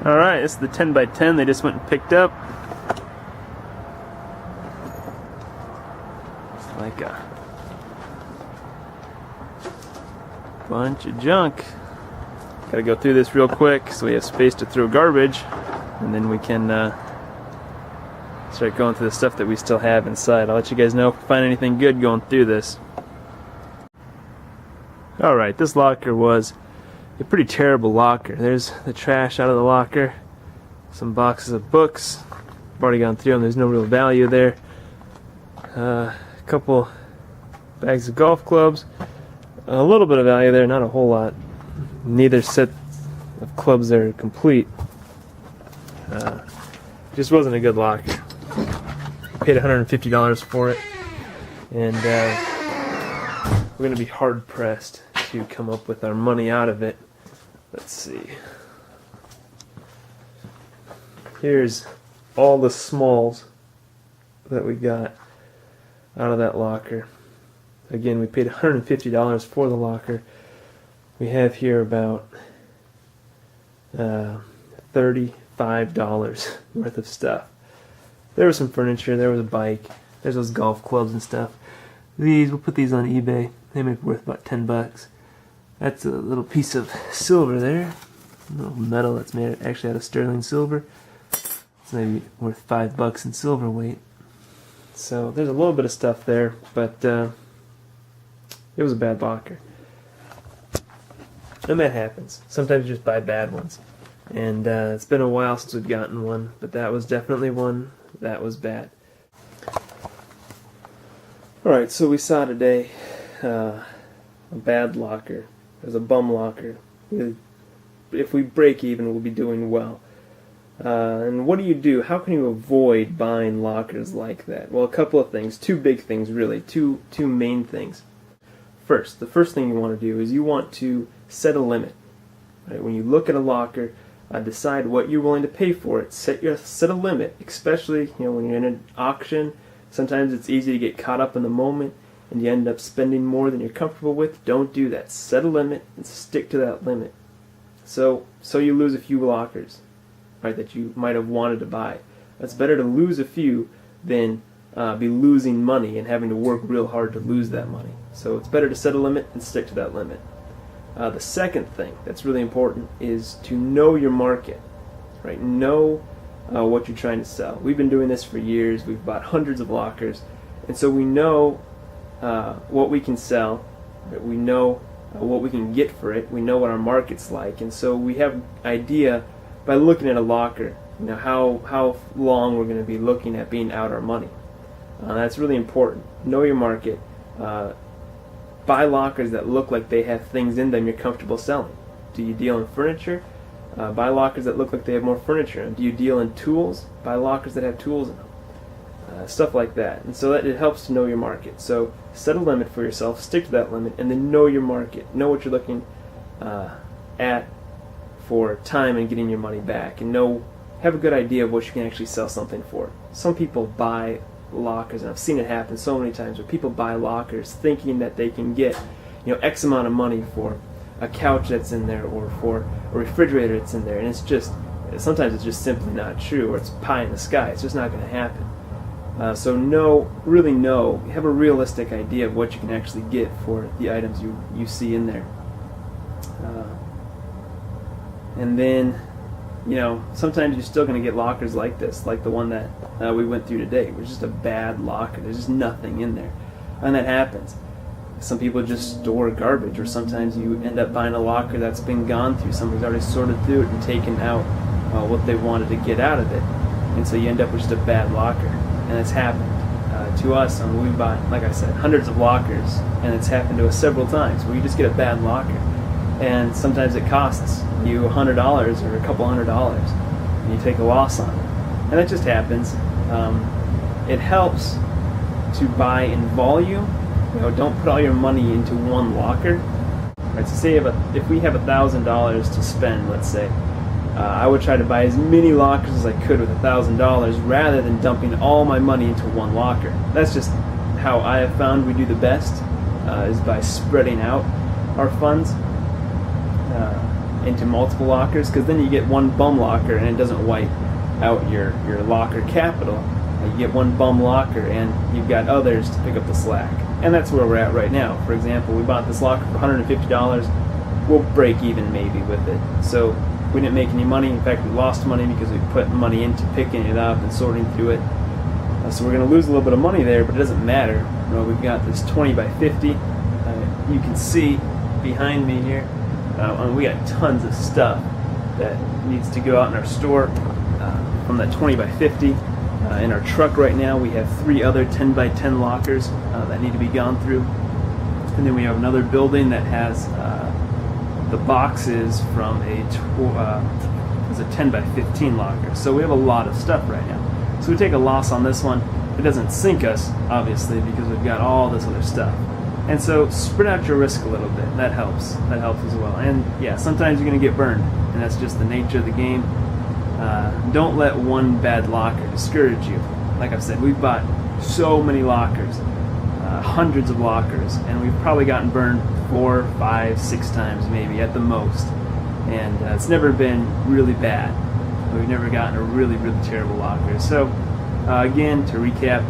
Alright, this is the 10 by 10 they just went and picked up. It's like a bunch of junk. Gotta go through this real quick so we have space to throw garbage, and then we can start going through the stuff that we still have inside. I'll let you guys know if we find anything good going through this. Alright, this locker was a pretty terrible locker. There's the trash out of the locker. Some boxes of books. I've already gone through them. There's no real value there. A couple bags of golf clubs. A little bit of value there, not a whole lot. Neither set of clubs are complete. Just wasn't a good locker. Paid $150 for it, and we're going to be hard pressed to come up with our money out of it. Let's see. Here's all the smalls that we got out of that locker. Again, we paid $150 for the locker. We have here about $35 worth of stuff. There was some furniture, there was a bike, there's those golf clubs and stuff. We'll put these on eBay. They may be worth about $10. That's a little piece of silver there. A little metal that's made actually out of sterling silver. It's maybe worth $5 in silver weight. So there's a little bit of stuff there, but it was a bad locker. And that happens. Sometimes you just buy bad ones. And it's been a while since we've gotten one, but that was definitely one that was bad. Alright, so we saw today a bad locker. It was a bum locker. If we break even, we'll be doing well. And what do? How can you avoid buying lockers like that? Well, a couple of things. Two big things, really. Two main things. First, the first thing you want to do is you want to set a limit. Right? When you look at a locker, decide what you're willing to pay for it. Set a limit, especially when you're in an auction. Sometimes it's easy to get caught up in the moment and you end up spending more than you're comfortable with. Don't do that. Set a limit and stick to that limit. So you lose a few lockers, right, that you might have wanted to buy. It's better to lose a few than be losing money and having to work real hard to lose that money. So it's better to set a limit and stick to that limit. The second thing that's really important is to know your market, right? Know what you're trying to sell. We've been doing this for years. We've bought hundreds of lockers, and so we know what we can sell. Right? We know what we can get for it. We know what our market's like, and so we have an idea by looking at a locker, how long we're going to be looking at being out our money. That's really important. Know your market. Buy lockers that look like they have things in them you're comfortable selling. Do you deal in furniture? Buy lockers that look like they have more furniture. Do you deal in tools? Buy lockers that have tools in them. Stuff like that. And so that it helps to know your market. So set a limit for yourself, stick to that limit, and then know your market. Know what you're looking at for time and getting your money back. And have a good idea of what you can actually sell something for. Some people buy lockers, and I've seen it happen so many times, where people buy lockers thinking that they can get X amount of money for a couch that's in there or for a refrigerator that's in there, and sometimes it's just simply not true, or it's pie in the sky. It's just not going to happen. So really have a realistic idea of what you can actually get for the items you see in there. And then sometimes you're still going to get lockers like this, like the one that we went through today. It was just a bad locker. There's just nothing in there. And that happens. Some people just store garbage, or sometimes you end up buying a locker that's been gone through. Somebody's already sorted through it and taken out what they wanted to get out of it. And so you end up with just a bad locker. And it's happened to us. We buy, like I said, hundreds of lockers, and it's happened to us several times where you just get a bad locker. And sometimes it costs you $100 or a couple $100, and you take a loss on it. And that just happens. It helps to buy in volume. Don't put all your money into one locker. Right, so say if we have $1,000 to spend, let's say, I would try to buy as many lockers as I could with $1,000 rather than dumping all my money into one locker. That's just how I have found we do the best, is by spreading out our funds. into multiple lockers, because then you get one bum locker and it doesn't wipe out your locker capital. You get one bum locker and you've got others to pick up the slack. And that's where we're at right now. For example, we bought this locker for $150. We'll break even maybe with it. So we didn't make any money. In fact, we lost money because we put money into picking it up and sorting through it. So we're going to lose a little bit of money there, but it doesn't matter. We've got this 20 by 50. You can see behind me here, we got tons of stuff that needs to go out in our store from that 20 by 50. In our truck right now, we have 3 other 10 by 10 lockers that need to be gone through. And then we have another building that has the boxes from a 10 by 15 locker. So we have a lot of stuff right now. So we take a loss on this one. It doesn't sink us, obviously, because we've got all this other stuff. And so spread out your risk a little bit. That helps. That helps as well. And yeah, sometimes you're going to get burned, and that's just the nature of the game. Don't let one bad locker discourage you. Like I've said, we've bought so many lockers, hundreds of lockers, and we've probably gotten burned 4, 5, 6 times maybe at the most. And it's never been really bad. We've never gotten a really, really terrible locker. So again, to recap,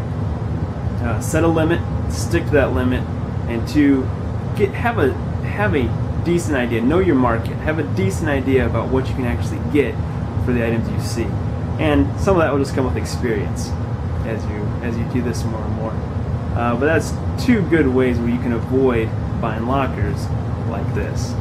set a limit, stick to that limit, and to have a decent idea, know your market, have a decent idea about what you can actually get for the items you see. And some of that will just come with experience as you do this more and more. But that's 2 good ways where you can avoid buying lockers like this.